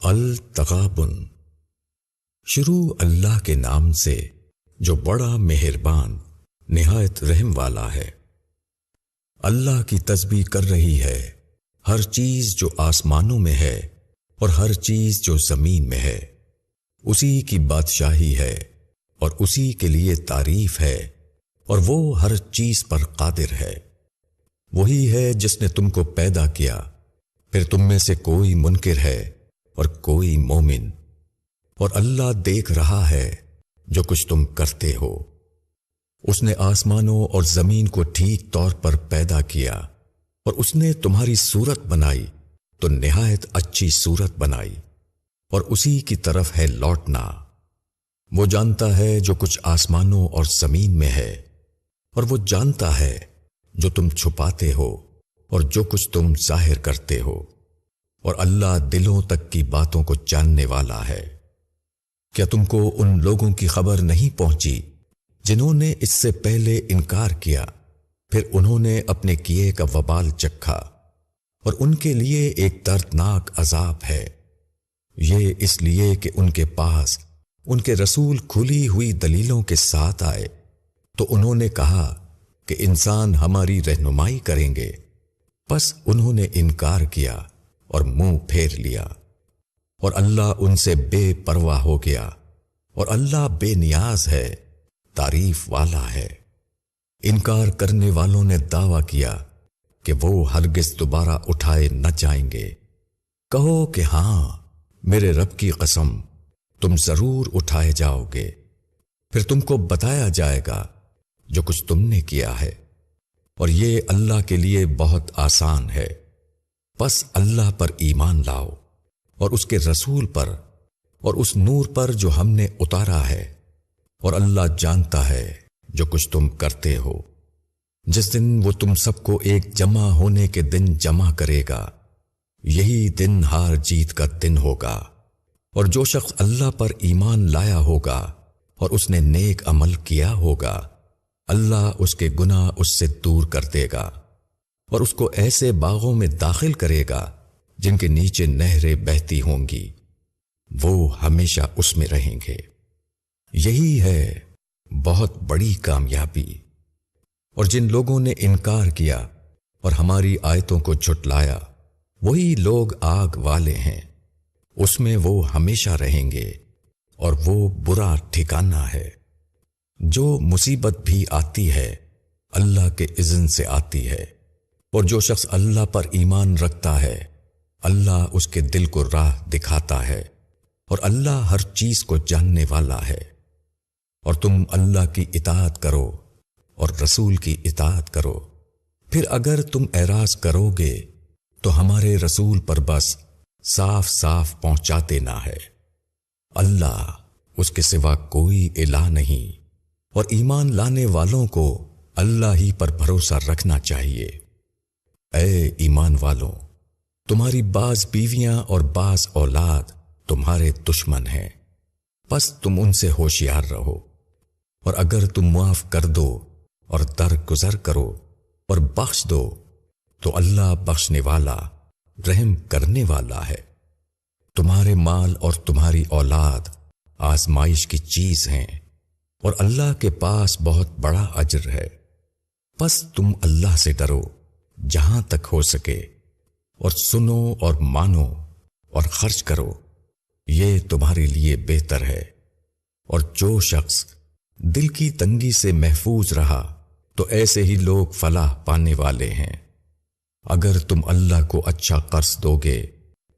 التغابن۔ شروع اللہ کے نام سے جو بڑا مہربان نہایت رحم والا ہے۔ اللہ کی تسبیح کر رہی ہے ہر چیز جو آسمانوں میں ہے اور ہر چیز جو زمین میں ہے، اسی کی بادشاہی ہے اور اسی کے لیے تعریف ہے، اور وہ ہر چیز پر قادر ہے۔ وہی ہے جس نے تم کو پیدا کیا، پھر تم میں سے کوئی منکر ہے اور کوئی مومن، اور اللہ دیکھ رہا ہے جو کچھ تم کرتے ہو۔ اس نے آسمانوں اور زمین کو ٹھیک طور پر پیدا کیا، اور اس نے تمہاری صورت بنائی تو نہایت اچھی صورت بنائی، اور اسی کی طرف ہے لوٹنا۔ وہ جانتا ہے جو کچھ آسمانوں اور زمین میں ہے، اور وہ جانتا ہے جو تم چھپاتے ہو اور جو کچھ تم ظاہر کرتے ہو، اور اللہ دلوں تک کی باتوں کو جاننے والا ہے۔ کیا تم کو ان لوگوں کی خبر نہیں پہنچی جنہوں نے اس سے پہلے انکار کیا، پھر انہوں نے اپنے کیے کا وبال چکھا، اور ان کے لیے ایک دردناک عذاب ہے۔ یہ اس لیے کہ ان کے پاس ان کے رسول کھلی ہوئی دلیلوں کے ساتھ آئے، تو انہوں نے کہا کہ انسان ہماری رہنمائی کریں گے، پس انہوں نے انکار کیا اور منہ پھیر لیا، اور اللہ ان سے بے پرواہ ہو گیا، اور اللہ بے نیاز ہے، تعریف والا ہے۔ انکار کرنے والوں نے دعویٰ کیا کہ وہ ہرگز دوبارہ اٹھائے نہ جائیں گے۔ کہو کہ ہاں، میرے رب کی قسم، تم ضرور اٹھائے جاؤ گے، پھر تم کو بتایا جائے گا جو کچھ تم نے کیا ہے، اور یہ اللہ کے لیے بہت آسان ہے۔ پس اللہ پر ایمان لاؤ، اور اس کے رسول پر، اور اس نور پر جو ہم نے اتارا ہے، اور اللہ جانتا ہے جو کچھ تم کرتے ہو۔ جس دن وہ تم سب کو ایک جمع ہونے کے دن جمع کرے گا، یہی دن ہار جیت کا دن ہوگا، اور جو شخص اللہ پر ایمان لایا ہوگا اور اس نے نیک عمل کیا ہوگا، اللہ اس کے گناہ اس سے دور کر دے گا، اور اس کو ایسے باغوں میں داخل کرے گا جن کے نیچے نہریں بہتی ہوں گی، وہ ہمیشہ اس میں رہیں گے۔ یہی ہے بہت بڑی کامیابی۔ اور جن لوگوں نے انکار کیا اور ہماری آیتوں کو جھٹلایا، وہی لوگ آگ والے ہیں، اس میں وہ ہمیشہ رہیں گے، اور وہ برا ٹھکانہ ہے۔ جو مصیبت بھی آتی ہے اللہ کے اذن سے آتی ہے، اور جو شخص اللہ پر ایمان رکھتا ہے اللہ اس کے دل کو راہ دکھاتا ہے، اور اللہ ہر چیز کو جاننے والا ہے۔ اور تم اللہ کی اطاعت کرو اور رسول کی اطاعت کرو، پھر اگر تم اعراض کرو گے تو ہمارے رسول پر بس صاف صاف پہنچاتے نہ ہے۔ اللہ، اس کے سوا کوئی الہ نہیں، اور ایمان لانے والوں کو اللہ ہی پر بھروسہ رکھنا چاہیے۔ اے ایمان والوں، تمہاری بعض بیویاں اور بعض اولاد تمہارے دشمن ہیں، پس تم ان سے ہوشیار رہو، اور اگر تم معاف کر دو اور درگزر کرو اور بخش دو تو اللہ بخشنے والا، رحم کرنے والا ہے۔ تمہارے مال اور تمہاری اولاد آزمائش کی چیز ہیں، اور اللہ کے پاس بہت بڑا اجر ہے۔ پس تم اللہ سے ڈرو جہاں تک ہو سکے، اور سنو اور مانو اور خرچ کرو، یہ تمہارے لیے بہتر ہے۔ اور جو شخص دل کی تنگی سے محفوظ رہا تو ایسے ہی لوگ فلاح پانے والے ہیں۔ اگر تم اللہ کو اچھا قرض دو گے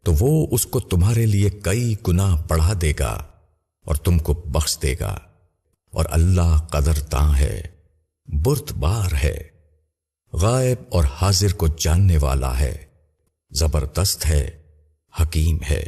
تو وہ اس کو تمہارے لیے کئی گنا بڑھا دے گا اور تم کو بخش دے گا، اور اللہ قدرداں ہے، بردبار ہے، غائب اور حاضر کو جاننے والا ہے، زبردست ہے، حکیم ہے۔